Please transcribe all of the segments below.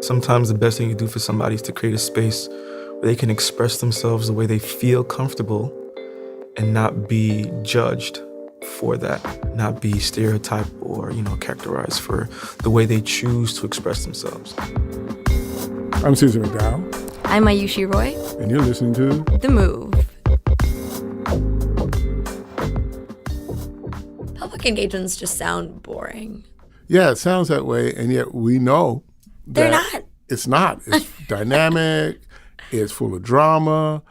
Sometimes the best thing you do for somebody is to create a space where they can express themselves the way they feel comfortable and not be judged for that, not be stereotyped or, characterized for the way they choose to express themselves. I'm Susan McDowell. I'm Ayushi Roy. And you're listening to The Move. Public engagements just sound boring. Yeah, it sounds that way, and yet we know that They're not. It's not. It's dynamic. It's full of drama.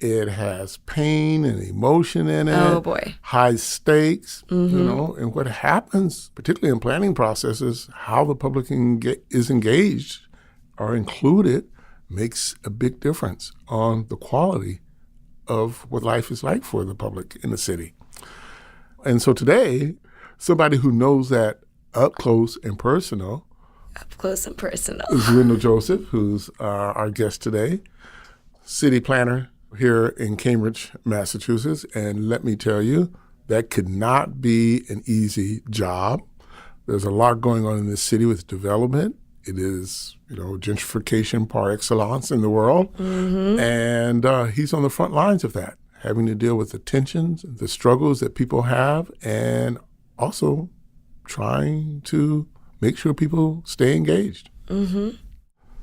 It has pain and emotion in it. Oh, boy. High stakes, Mm-hmm. and what happens, particularly in planning processes, how the public is engaged or included makes a big difference on the quality of what life is like for the public in the city. And so today, somebody who knows that up close and personal is Wendell Joseph, who's our guest today, city planner here in Cambridge, Massachusetts. And let me tell you, that could not be an easy job. There's a lot going on in this city with development. It is, gentrification par excellence in the world. Mm-hmm. And he's on the front lines of that, having to deal with the tensions, the struggles that people have, and also trying to make sure people stay engaged. Mm-hmm.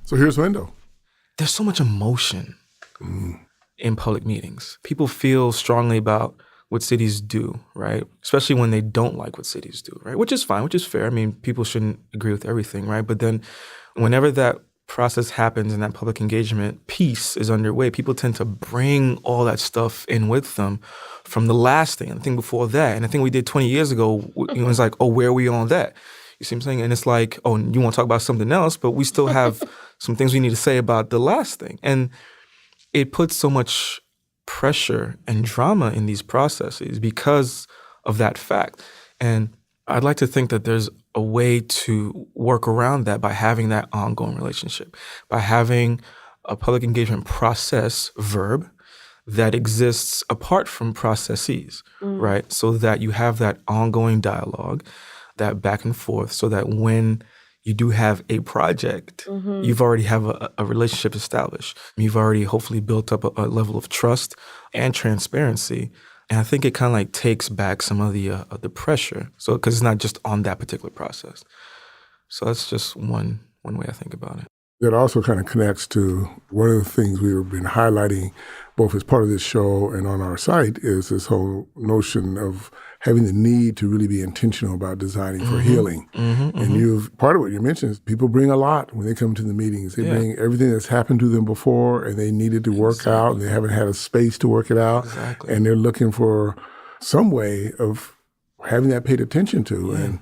So here's Wendell. There's so much emotion in public meetings. People feel strongly about what cities do, right? Especially when they don't like what cities do, right? Which is fine, which is fair. I mean, people shouldn't agree with everything, right? But then whenever that process happens and that public engagement piece is underway, people tend to bring all that stuff in with them from the last thing and the thing before that. And the thing we did 20 years ago, it was like, oh, where are we on that? You see what I'm saying? And it's like, oh, you want to talk about something else, but we still have some things we need to say about the last thing. And it puts so much pressure and drama in these processes because of that fact. And I'd like to think that there's a way to work around that by having that ongoing relationship, by having a public engagement process verb that exists apart from processes, right? So that you have that ongoing dialogue, that back and forth, so that when you do have a project, you've already have a relationship established. You've already hopefully built up a level of trust and transparency. And I think it kind of like takes back some of the pressure. So, because it's not just on that particular process. So that's just one way I think about it. That also kind of connects to one of the things we've been highlighting both as part of this show and on our site is this whole notion of having the need to really be intentional about designing for healing. And part of what you mentioned is people bring a lot when they come to the meetings. They bring everything that's happened to them before and they needed to work out and they haven't had a space to work it out. Exactly. And they're looking for some way of having that paid attention to. And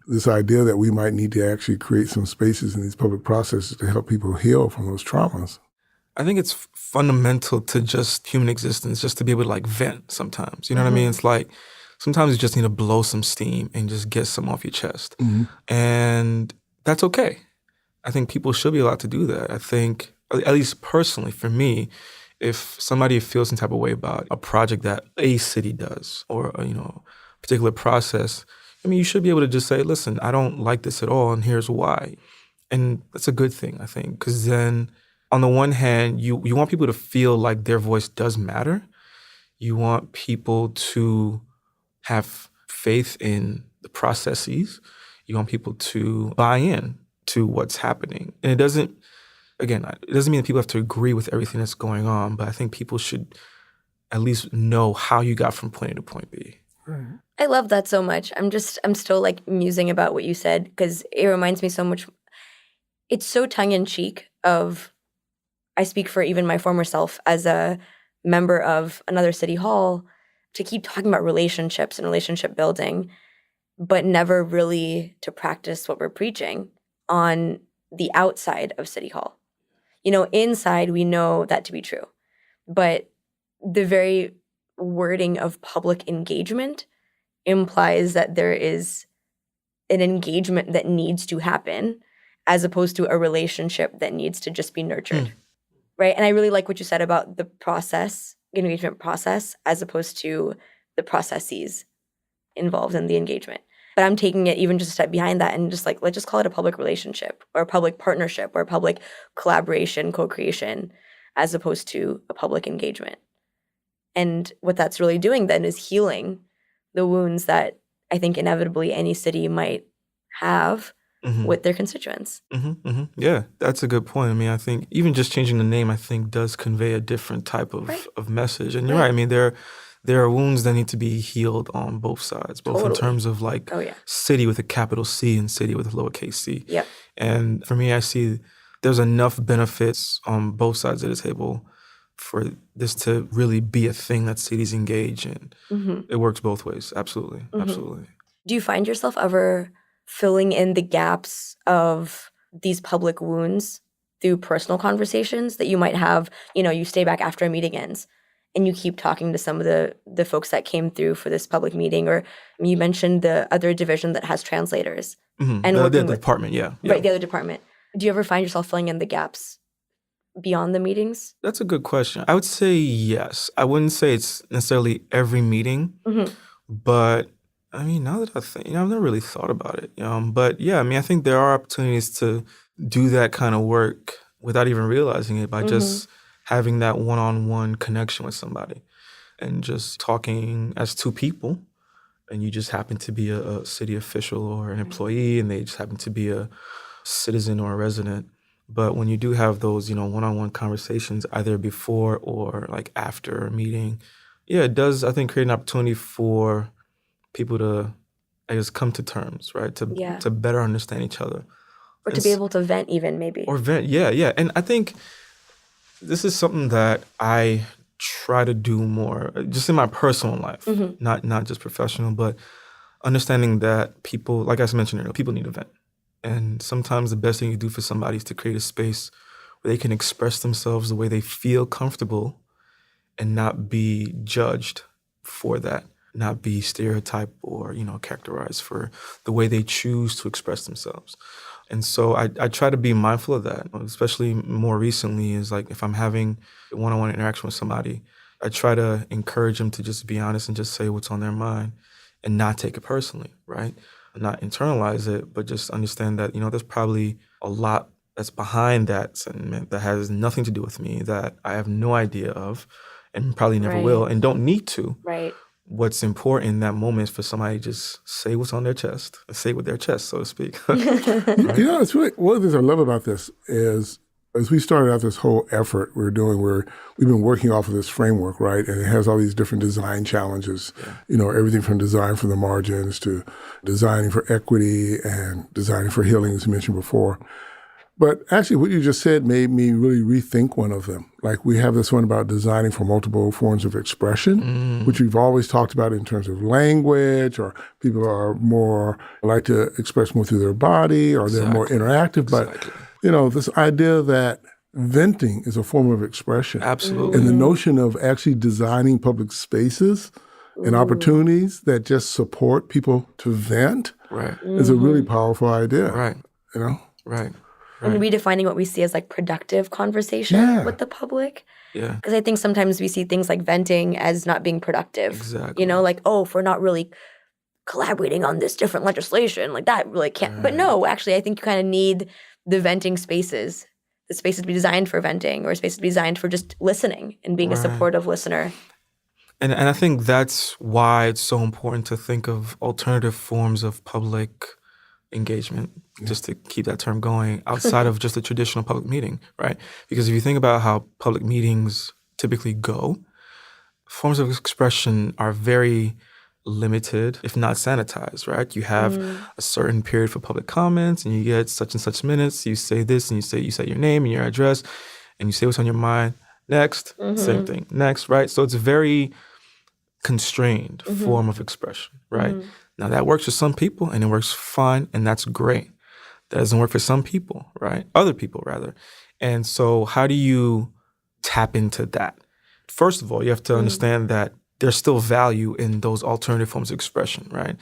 this idea that we might need to actually create some spaces in these public processes to help people heal from those traumas. I think it's fundamental to just human existence, just to be able to like vent sometimes. You know what I mean? It's like sometimes you just need to blow some steam and just get some off your chest. And that's okay. I think people should be allowed to do that. I think, at least personally for me, if somebody feels some type of way about a project that a city does or, a particular process, I mean, you should be able to just say, listen, I don't like this at all, and here's why. And that's a good thing, I think, because then on the one hand, you want people to feel like their voice does matter. You want people to have faith in the processes. You want people to buy in to what's happening. And it doesn't mean that people have to agree with everything that's going on, but I think people should at least know how you got from point A to point B. I love that so much. I'm still like musing about what you said because it reminds me so much. It's so tongue-in-cheek of, I speak for even my former self as a member of another city hall, to keep talking about relationships and relationship building, but never really to practice what we're preaching on the outside of City Hall. Inside we know that to be true, but the very wording of public engagement implies that there is an engagement that needs to happen as opposed to a relationship that needs to just be nurtured, right? And I really like what you said about the process, engagement process, as opposed to the processes involved in the engagement. But I'm taking it even just a step behind that and just like, let's just call it a public relationship or a public partnership or a public collaboration, co-creation, as opposed to a public engagement. And what that's really doing then is healing the wounds that I think inevitably any city might have with their constituents. Yeah, that's a good point. I mean, I think even just changing the name, I think, does convey a different type of message. And you're right. I mean, there are wounds that need to be healed on both sides, both in terms of like city with a capital C and city with a lowercase c. Yep. And for me, I see there's enough benefits on both sides of the table for this to really be a thing that cities engage in. It works both ways. Absolutely. Absolutely. Do you find yourself ever filling in the gaps of these public wounds through personal conversations that you might have? You know, you stay back after a meeting ends and you keep talking to some of the folks that came through for this public meeting, or you mentioned the other division that has translators. And the department, yeah. Right, the other department. Do you ever find yourself filling in the gaps beyond the meetings? That's a good question. I would say yes. I wouldn't say it's necessarily every meeting, but I mean, now that I think, I've never really thought about it. But yeah, I mean, I think there are opportunities to do that kind of work without even realizing it by just having that one-on-one connection with somebody and just talking as two people. And you just happen to be a city official or an employee, and they just happen to be a citizen or a resident. But when you do have those, one-on-one conversations, either before or like after a meeting, yeah, it does, I think, create an opportunity for people to, I guess, come to terms, right? To better understand each other. Or to be able to vent even, maybe. Or vent, yeah. And I think this is something that I try to do more, just in my personal life, not just professional, but understanding that people, like I mentioned earlier, people need to vent. And sometimes the best thing you do for somebody is to create a space where they can express themselves the way they feel comfortable and not be judged for that, not be stereotyped or, characterized for the way they choose to express themselves. And so I try to be mindful of that, especially more recently, is like if I'm having a one-on-one interaction with somebody, I try to encourage them to just be honest and just say what's on their mind and not take it personally, right? Not internalize it, but just understand that, there's probably a lot that's behind that sentiment that has nothing to do with me, that I have no idea of and probably never will and don't need to. Right. What's important in that moment is for somebody to just say what's on their chest, say it with their chest, so to speak. It's really, one of the things I love about this is, as we started out this whole effort we've been working off of this framework, right? And it has all these different design challenges, everything from design for the margins to designing for equity and designing for healing, as you mentioned before. But actually, what you just said made me really rethink one of them. Like, we have this one about designing for multiple forms of expression, which we've always talked about in terms of language, or people are more like to express more through their body, or they're more interactive. But, this idea that venting is a form of expression. Absolutely. And the notion of actually designing public spaces and opportunities that just support people to vent is a really powerful idea. Right. Right. And redefining what we see as like productive conversation with the public. Yeah. Because I think sometimes we see things like venting as not being productive. Exactly. Like, if we're not really collaborating on this different legislation, like that really can't. Right. But no, actually, I think you kind of need the venting spaces. The spaces to be designed for venting, or spaces to be designed for just listening and being a supportive listener. And I think that's why it's so important to think of alternative forms of public engagement, just to keep that term going, outside of just a traditional public meeting, right? Because if you think about how public meetings typically go, forms of expression are very limited, if not sanitized, right? You have a certain period for public comments, and you get such and such minutes. You say this, and you say your name and your address, and you say what's on your mind. Next, same thing. Next, right? So it's a very constrained form of expression, right? Now, that works for some people, and it works fine, and that's great. That doesn't work for some people, right? Other people, rather. And so how do you tap into that? First of all, you have to understand that there's still value in those alternative forms of expression, right?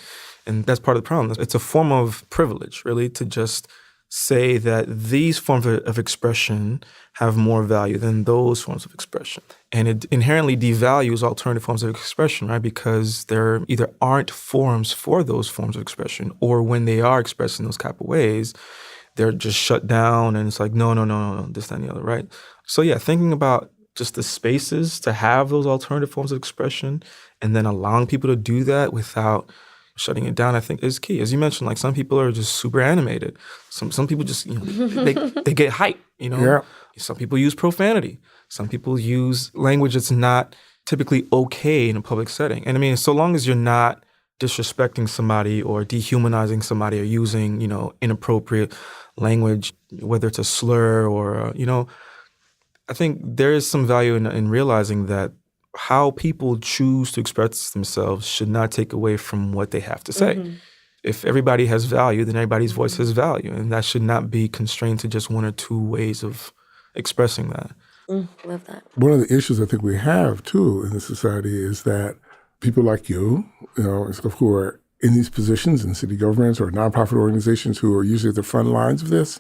And that's part of the problem. It's a form of privilege, really, to just say that these forms of expression have more value than those forms of expression. And it inherently devalues alternative forms of expression, right? Because there either aren't forms for those forms of expression, or when they are expressed in those type of ways, they're just shut down and it's like, no, this, that, and the other, right? So yeah, thinking about just the spaces to have those alternative forms of expression and then allowing people to do that without shutting it down, I think, is key. As you mentioned, like some people are just super animated. Some people just, they get hype, Yeah. Some people use profanity. Some people use language that's not typically okay in a public setting. And I mean, so long as you're not disrespecting somebody or dehumanizing somebody or using, inappropriate language, whether it's a slur or, I think there is some value in realizing that how people choose to express themselves should not take away from what they have to say. Mm-hmm. If everybody has value, then everybody's voice has value. And that should not be constrained to just one or two ways of expressing that. Love that. One of the issues I think we have, too, in the society is that people like you, who are in these positions in city governments or nonprofit organizations who are usually at the front lines of this,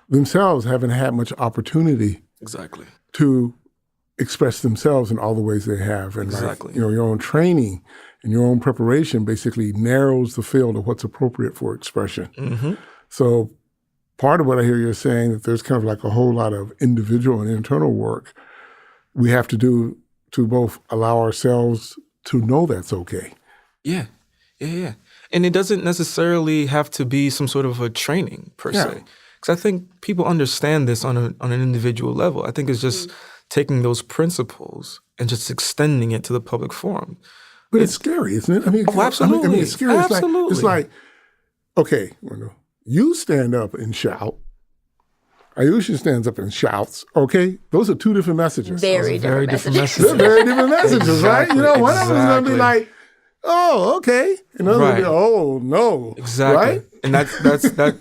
themselves haven't had much opportunity Exactly. to express themselves in all the ways they have. And Exactly. your own training and your own preparation basically narrows the field of what's appropriate for expression. Mm-hmm. So part of what I hear you're saying, that there's kind of like a whole lot of individual and internal work we have to do to both allow ourselves to know that's okay. Yeah. And it doesn't necessarily have to be some sort of a training per se. Because I think people understand this on an individual level. I think it's just taking those principles and just extending it to the public forum. But it's scary, isn't it? I mean, absolutely. I mean, it's scary. Absolutely. It's like, okay, Wendell, you stand up and shout. Ayesha stands up and shouts. Okay, those are two different messages. Very different messages. They're very different messages, right? Exactly, One of them is going to be like, oh, okay. Another will be, oh, no. Exactly. Right? And that's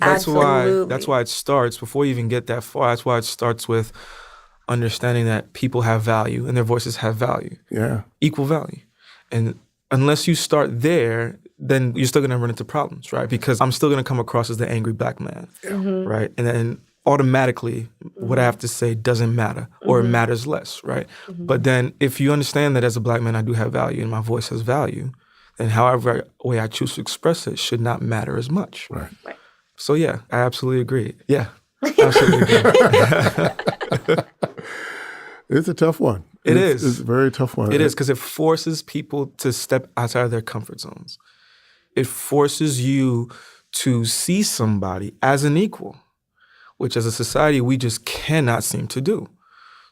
Absolutely. why it starts, before you even get that far, that's why it starts with understanding that people have value and their voices have value. Yeah. Equal value. And unless you start there, then you're still going to run into problems, right? Because I'm still going to come across as the angry black man, right? And then automatically what I have to say doesn't matter, or it matters less, right? But then if you understand that as a black man I do have value and my voice has value, then however way I choose to express it should not matter as much. Right. So yeah, I absolutely agree. Yeah, absolutely agree. It's a tough one. It's a very tough one. It is, because it forces people to step outside of their comfort zones. It forces you to see somebody as an equal, which as a society we just cannot seem to do.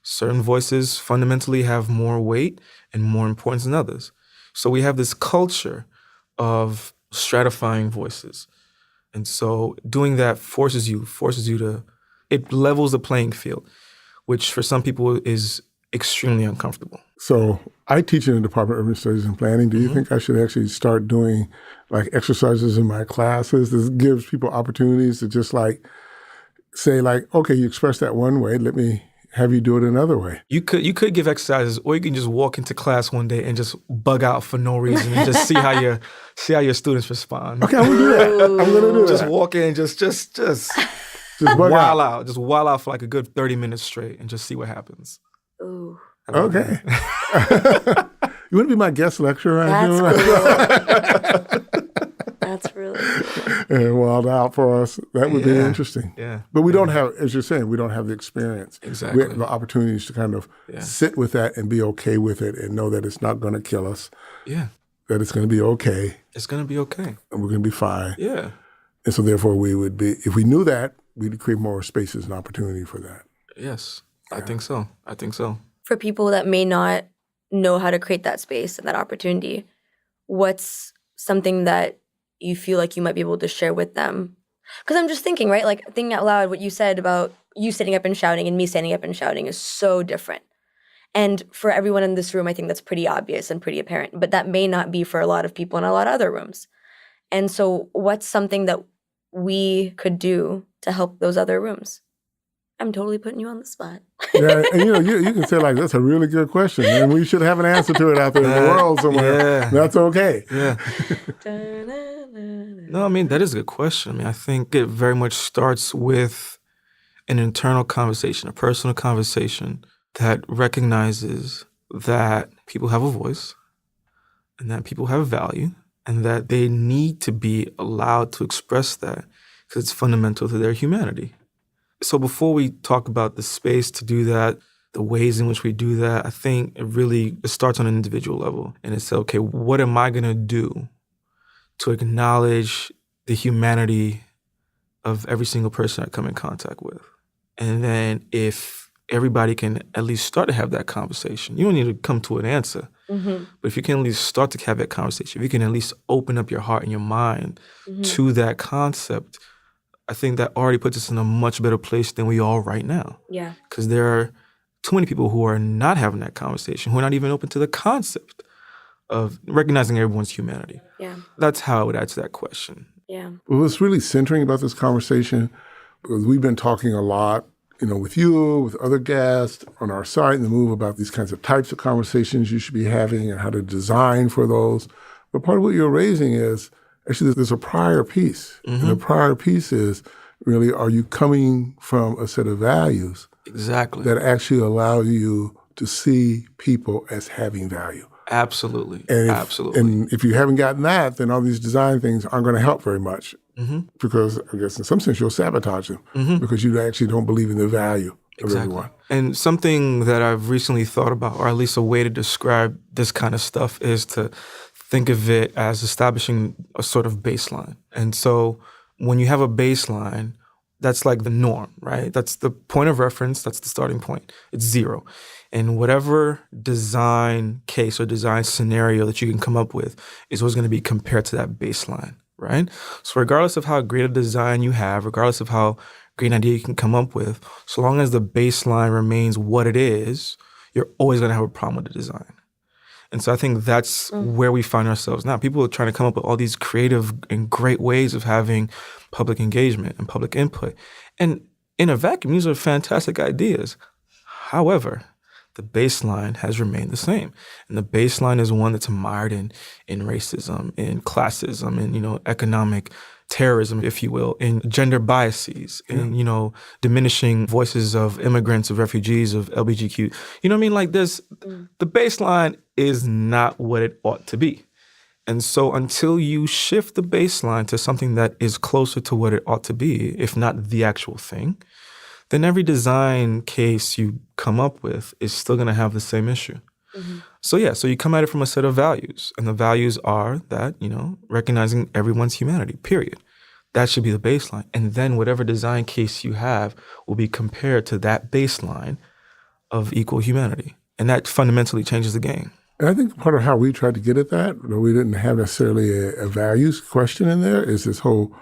Certain voices fundamentally have more weight and more importance than others. So we have this culture of stratifying voices. And so doing that forces you to, it levels the playing field, which for some people is extremely uncomfortable. So I teach in the Department of Urban Studies and Planning. Do you think I should actually start doing like exercises in my classes? This gives people opportunities to just like say like, okay, you express that one way, let me have you do it another way. You could give exercises, or you can just walk into class one day and just bug out for no reason and just see how your students respond. Okay, I'm gonna do that. I'm gonna do Just that. walk in, just bug wild out. Just wild out for like a good 30 minutes straight and just see what happens. Ooh. Okay. You want to be my guest lecturer? That's cool. That's really cool. And wild out for us. That would be interesting. Yeah. But we don't have, as you're saying, we don't have the experience. Exactly. We have the opportunities to kind of sit with that and be okay with it and know that it's not going to kill us. Yeah. That it's going to be okay. It's going to be okay. And we're going to be fine. Yeah. And so therefore we would be, if we knew that, we'd create more spaces and opportunity for that. Yes. I think so. For people that may not know how to create that space and that opportunity, what's something that you feel like you might be able to share with them? Because I'm just thinking, right? Like, thinking out loud, what you said about you standing up and shouting and me standing up and shouting is so different. And for everyone in this room, I think that's pretty obvious and pretty apparent. But that may not be for a lot of people in a lot of other rooms. And so what's something that we could do to help those other rooms? I'm totally putting you on the spot. Yeah, and you can say like, that's a really good question, and we should have an answer to it out there in the world somewhere. Yeah. That's okay. Yeah. No, I mean, that is a good question. I mean, I think it very much starts with an internal conversation, a personal conversation that recognizes that people have a voice and that people have value and that they need to be allowed to express that because it's fundamental to their humanity. So before we talk about the space to do that, the ways in which we do that, I think it starts on an individual level. And it's, okay, what am I going to do to acknowledge the humanity of every single person I come in contact with? And then if everybody can at least start to have that conversation, you don't need to come to an answer. Mm-hmm. But if you can at least start to have that conversation, if you can at least open up your heart and your mind to that concept, I think that already puts us in a much better place than we are right now. Yeah. Because there are too many people who are not having that conversation, who are not even open to the concept of recognizing everyone's humanity. Yeah. That's how I would answer that question. Yeah. Well, what's really centering about this conversation, because we've been talking a lot, with you, with other guests on our site and the Move about these kinds of types of conversations you should be having and how to design for those. But part of what you're raising is, actually, there's a prior piece. Mm-hmm. And the prior piece is, really, are you coming from a set of values exactly that actually allow you to see people as having value? Absolutely. Absolutely. And if you haven't gotten that, then all these design things aren't going to help very much. Mm-hmm. Because I guess in some sense you'll sabotage them because you actually don't believe in the value of everyone. And something that I've recently thought about, or at least a way to describe this kind of stuff, is to think of it as establishing a sort of baseline. And so when you have a baseline, that's like the norm, right? That's the point of reference. That's the starting point. It's zero. And whatever design case or design scenario that you can come up with is what's going to be compared to that baseline, right? So regardless of how great a design you have, regardless of how great an idea you can come up with, so long as the baseline remains what it is, you're always going to have a problem with the design. And so I think that's where we find ourselves now. People are trying to come up with all these creative and great ways of having public engagement and public input. And in a vacuum, these are fantastic ideas. However, the baseline has remained the same. And the baseline is one that's mired in racism, in classism, in, economic terrorism, if you will, in gender biases, in, diminishing voices of immigrants, of refugees, of LGBTQ. You know what I mean? Like the baseline is not what it ought to be. And so until you shift the baseline to something that is closer to what it ought to be, if not the actual thing, then every design case you come up with is still going to have the same issue. Mm-hmm. So you come at it from a set of values. And the values are that, recognizing everyone's humanity, period. That should be the baseline. And then whatever design case you have will be compared to that baseline of equal humanity. And that fundamentally changes the game. And I think part of how we tried to get at that, though we didn't have necessarily a values question in there, is this whole,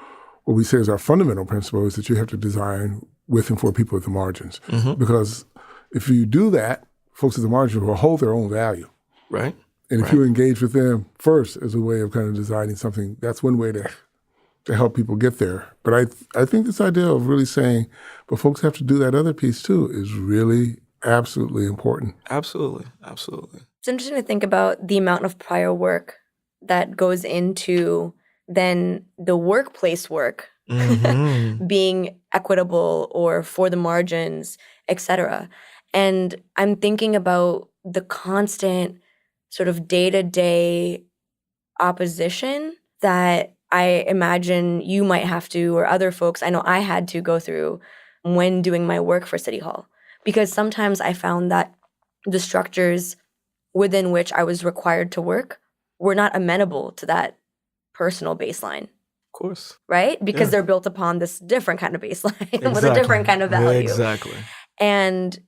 what we say is our fundamental principle is that you have to design with and for people at the margins. Mm-hmm. Because if you do that, folks at the margins will hold their own value. Right. And if you engage with them first as a way of kind of designing something, that's one way to help people get there. But I think this idea of really saying, but folks have to do that other piece too, is really absolutely important. Absolutely. Absolutely. It's interesting to think about the amount of prior work that goes into then the workplace work being equitable or for the margins, et cetera. And I'm thinking about the constant sort of day-to-day opposition that I imagine you might have to, or other folks, I know I had to go through when doing my work for City Hall. Because sometimes I found that the structures within which I was required to work were not amenable to that personal baseline. Of course. Right? Because they're built upon this different kind of baseline with a different kind of value. Exactly. And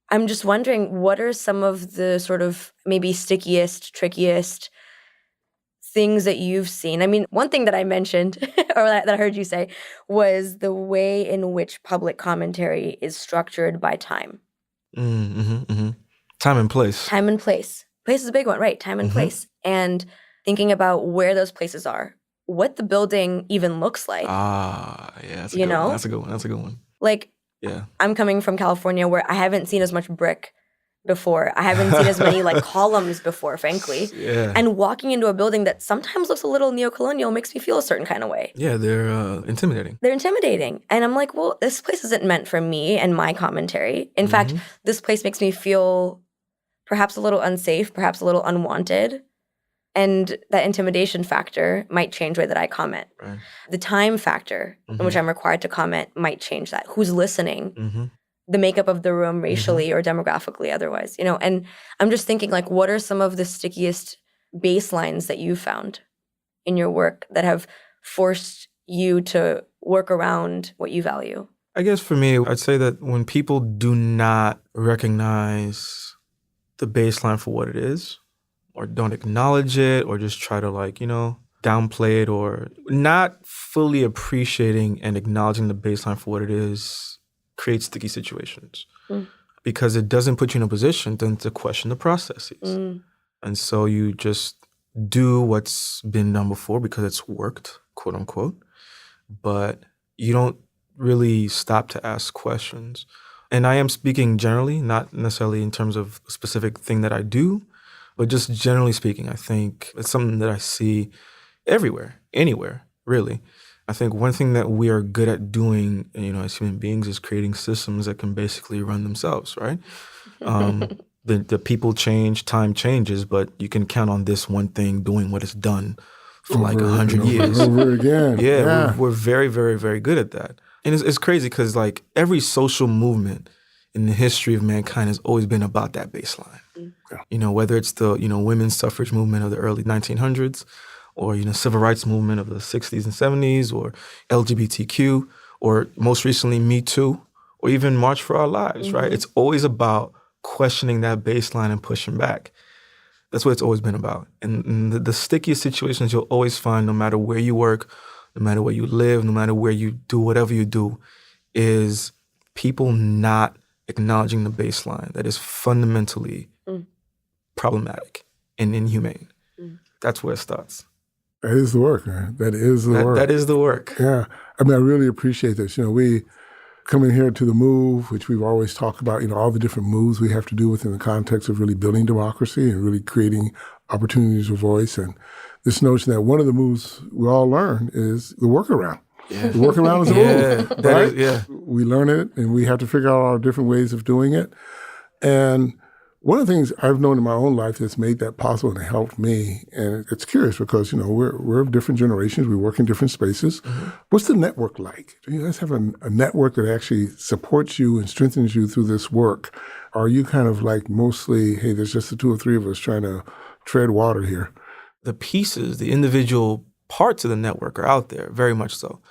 I'm just wondering, what are some of the sort of maybe stickiest, trickiest things that you've seen? I mean, one thing that I mentioned, or that I heard you say, was the way in which public commentary is structured by time. Time and place. Time and place. Place is a big one, right? Time and place. And thinking about where those places are, what the building even looks like. Yeah, that's a good one. That's a good one. Like, Yeah. I'm coming from California where I haven't seen as much brick before. I haven't seen as many like columns before, frankly. Yeah. And walking into a building that sometimes looks a little neocolonial makes me feel a certain kind of way. Yeah, they're intimidating. They're intimidating. And I'm like, well, this place isn't meant for me and my commentary. In fact, this place makes me feel perhaps a little unsafe, perhaps a little unwanted. And that intimidation factor might change the way that I comment. Right. The time factor in which I'm required to comment might change that. Who's listening? The makeup of the room racially or demographically otherwise, you know? And I'm just thinking, like, what are some of the stickiest baselines that you found in your work that have forced you to work around what you value? I guess for me, I'd say that when people do not recognize the baseline for what it is, or don't acknowledge it, or just try to, like, you know, downplay it, or not fully appreciating and acknowledging the baseline for what it is, creates sticky situations. Because it doesn't put you in a position then to question the processes. And so you just do what's been done before because it's worked, quote unquote, but you don't really stop to ask questions. And I am speaking generally, not necessarily in terms of a specific thing that I do, but just generally speaking, I think it's something that I see everywhere, anywhere, really. I think one thing that we are good at doing, you know, as human beings is creating systems that can basically run themselves, right? The people change, time changes, but you can count on this one thing doing what it's done for like 100 years. Over again. Yeah. We're very, very, very good at that. And it's crazy because, like, every social movement in the history of mankind has always been about that baseline. You know, whether it's the, you know, women's suffrage movement of the early 1900s, or, you know, civil rights movement of the 60s and 70s, or LGBTQ, or most recently Me Too, or even March for Our Lives, right? It's always about questioning that baseline and pushing back. That's what it's always been about. And the stickiest situations you'll always find, no matter where you work, no matter where you live, no matter where you do whatever you do, is people not acknowledging the baseline that is fundamentally problematic and inhumane. That's where it starts. That is the work, man. That is the work. That is the work. Yeah. I mean, I really appreciate this. You know, we come in here to the move, which we've always talked about, you know, all the different moves we have to do within the context of really building democracy and really creating opportunities for voice. And this notion that one of the moves we all learn is the workaround. Yeah. The workaround is a move, right? We learn it, and we have to figure out our different ways of doing it. And one of the things I've known in my own life that's made that possible and helped me, and it's curious because, you know, we're of different generations, we work in different spaces. What's the network like? Do you guys have a network that actually supports you and strengthens you through this work? Or are you kind of like mostly, hey, there's just the two or three of us trying to tread water here? The pieces, the individual parts of the network are out there, very much so.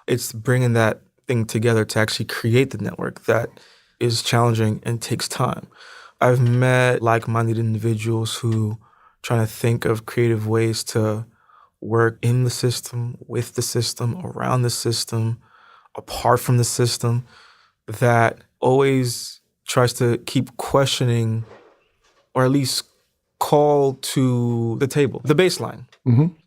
It's bringing that thing together to actually create the network that is challenging and takes time. I've met like-minded individuals who are trying to think of creative ways to work in the system, with the system, around the system, apart from the system, that always tries to keep questioning, or at least call to the table, the baseline.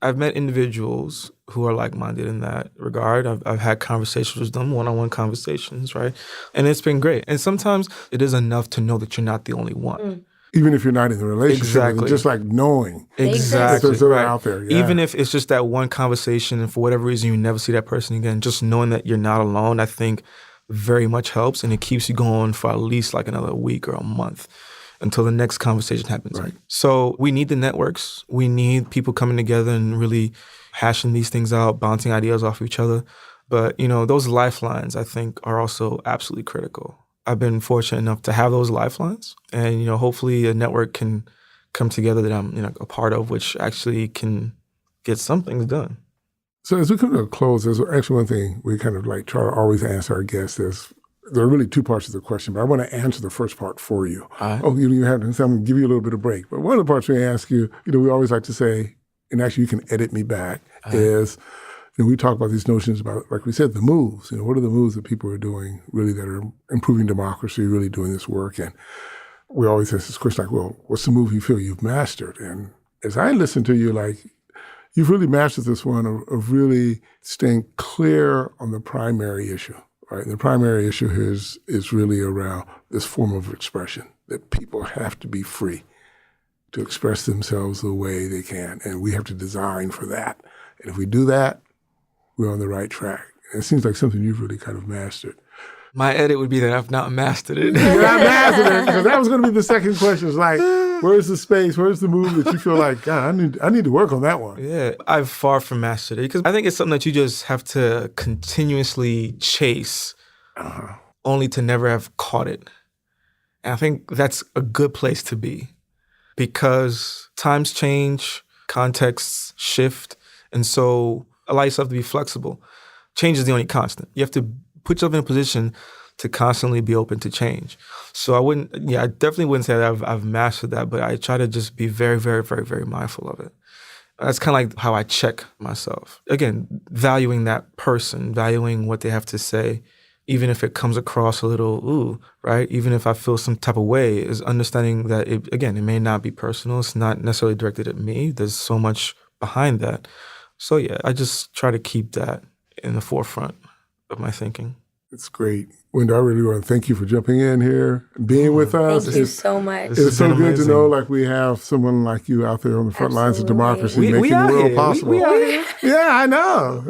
I've met individuals who are like-minded in that regard. I've had conversations with them, one-on-one conversations, right? And it's been great. And sometimes it is enough to know that you're not the only one. Even if you're not in the relationship, Exactly. just like knowing Exactly. that they're out there. Yeah. Even if it's just that one conversation and for whatever reason you never see that person again, just knowing that you're not alone, I think very much helps, and it keeps you going for at least like another week or a month until the next conversation happens. Right. So we need the networks. We need people coming together and really hashing these things out, bouncing ideas off each other. But, you know, those lifelines, I think, are also absolutely critical. I've been fortunate enough to have those lifelines. And, you know, hopefully a network can come together that I'm, you know, a part of, which actually can get some things done. So as we come to a close, there's actually one thing we kind of like try to always ask our guests is, there are really two parts of the question, but I want to answer the first part for you. Right. Oh, you have to, so I'm going to give you a little bit of break. But one of the parts we ask you, you know, we always like to say, and actually you can edit me back, is, you know, we talk about these notions about, like we said, the moves. You know, what are the moves that people are doing really that are improving democracy, really doing this work? And we always ask this question like, well, what's the move you feel you've mastered? And as I listen to you, like, you've really mastered this one of really staying clear on the primary issue, right? And the primary issue here is really around this form of expression, that people have to be free to express themselves the way they can. And we have to design for that. And if we do that, we're on the right track. And it seems like something you've really kind of mastered. My edit would be that I've not mastered it. You're not mastered it, because that was going to be the second question. It's like, where's the space? Where's the move that you feel like, God, I need to work on that one? Yeah, I've far from mastered it because I think it's something that you just have to continuously chase, only to never have caught it. And I think that's a good place to be because times change, contexts shift, and so allow yourself to be flexible. Change is the only constant. You have to put yourself in a position to constantly be open to change. So I definitely wouldn't say that I've mastered that, but I try to just be very, very, very, very mindful of it. That's kind of like how I check myself. Again, valuing that person, valuing what they have to say, even if it comes across a little, right? Even if I feel some type of way, is understanding that, it may not be personal. It's not necessarily directed at me. There's so much behind that. So yeah, I just try to keep that in the forefront of my thinking. It's great. Wendell, I really want to thank you for jumping in here, being with us. Thank you so much. It's so good to know like we have someone like you out there on the front lines of democracy making the world possible. We out here. Yeah, I know.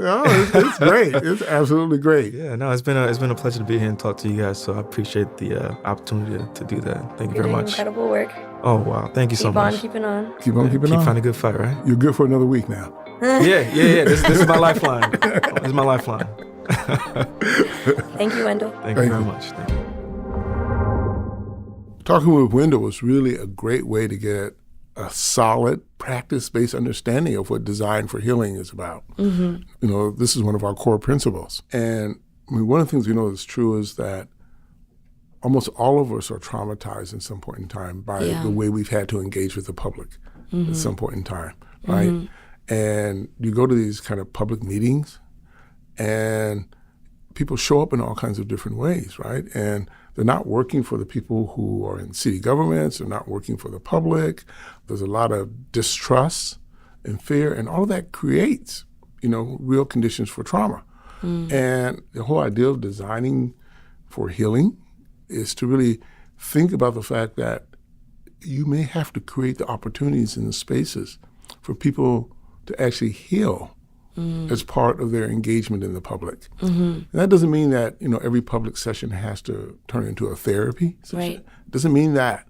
It's great. It's absolutely great. Yeah, no, it's been a pleasure to be here and talk to you guys. So I appreciate the opportunity to do that. Thank you very much. Incredible work. Oh wow, thank you so much. Keep on. Keep on keeping on. Keep finding a good fight, right? You're good for another week now. Yeah. This is my lifeline. This is my lifeline. Thank you, Wendell. Thank you very much. Thank you. Talking with Wendell was really a great way to get a solid practice-based understanding of what Design for Healing is about. Mm-hmm. This is one of our core principles. And I mean, one of the things we know is true is that almost all of us are traumatized at some point in time by the way we've had to engage with the public at some point in time, right? Mm-hmm. And you go to these kind of public meetings, and people show up in all kinds of different ways, right? And they're not working for the people who are in city governments. They're not working for the public. There's a lot of distrust and fear, and all of that creates, real conditions for trauma. And the whole idea of designing for healing is to really think about the fact that you may have to create the opportunities and the spaces for people to actually heal as part of their engagement in the public. And that doesn't mean that, every public session has to turn into a therapy session. Right. It doesn't mean that.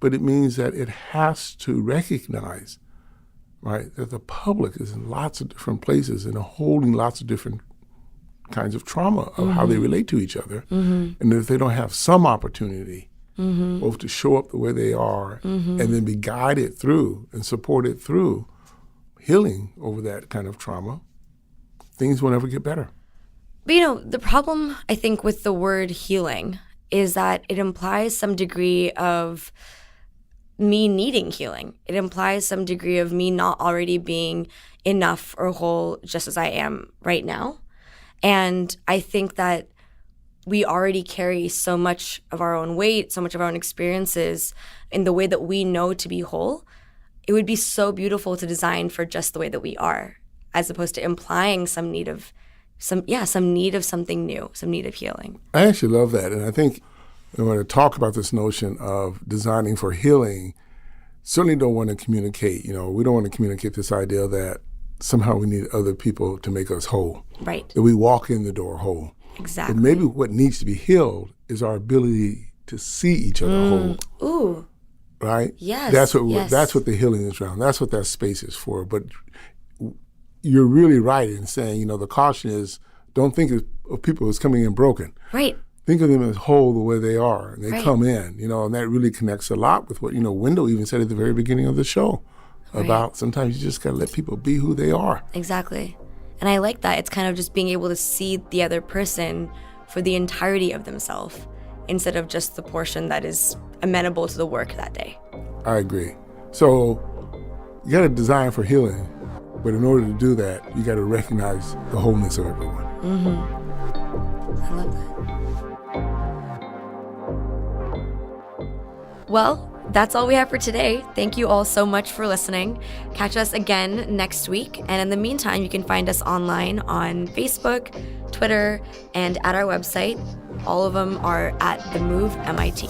But it means that it has to recognize, right, that the public is in lots of different places and holding lots of different kinds of trauma of how they relate to each other. And if they don't have some opportunity both to show up the way they are and then be guided through and supported through healing over that kind of trauma, things will never get better. But the problem, I think, with the word healing is that it implies some degree of me needing healing. It implies some degree of me not already being enough or whole just as I am right now. And I think that we already carry so much of our own weight, so much of our own experiences in the way that we know to be whole. It would be so beautiful to design for just the way that we are, as opposed to implying some need of something new, some need of healing. I actually love that. And I think when I talk about this notion of designing for healing, certainly don't want to communicate, we don't want to communicate this idea that somehow we need other people to make us whole. Right. That we walk in the door whole. Exactly. But maybe what needs to be healed is our ability to see each other whole. Ooh. Right? Yes. That's what the healing is around. That's what that space is for. But you're really right in saying, the caution is don't think of people as coming in broken. Right. Think of them as whole the way they are, and they Right. come in, and that really connects a lot with what, Wendell even said at the very beginning of the show about sometimes you just got to let people be who they are. Exactly. And I like that. It's kind of just being able to see the other person for the entirety of themselves instead of just the portion that is amenable to the work that day. I agree. So you got to design for healing, but in order to do that, you got to recognize the wholeness of everyone. I love that. Well, That's all we have for today. Thank you all so much for listening. Catch us again next week. And in the meantime, you can find us online on Facebook, Twitter, and at our website. All of them are at The Move MIT.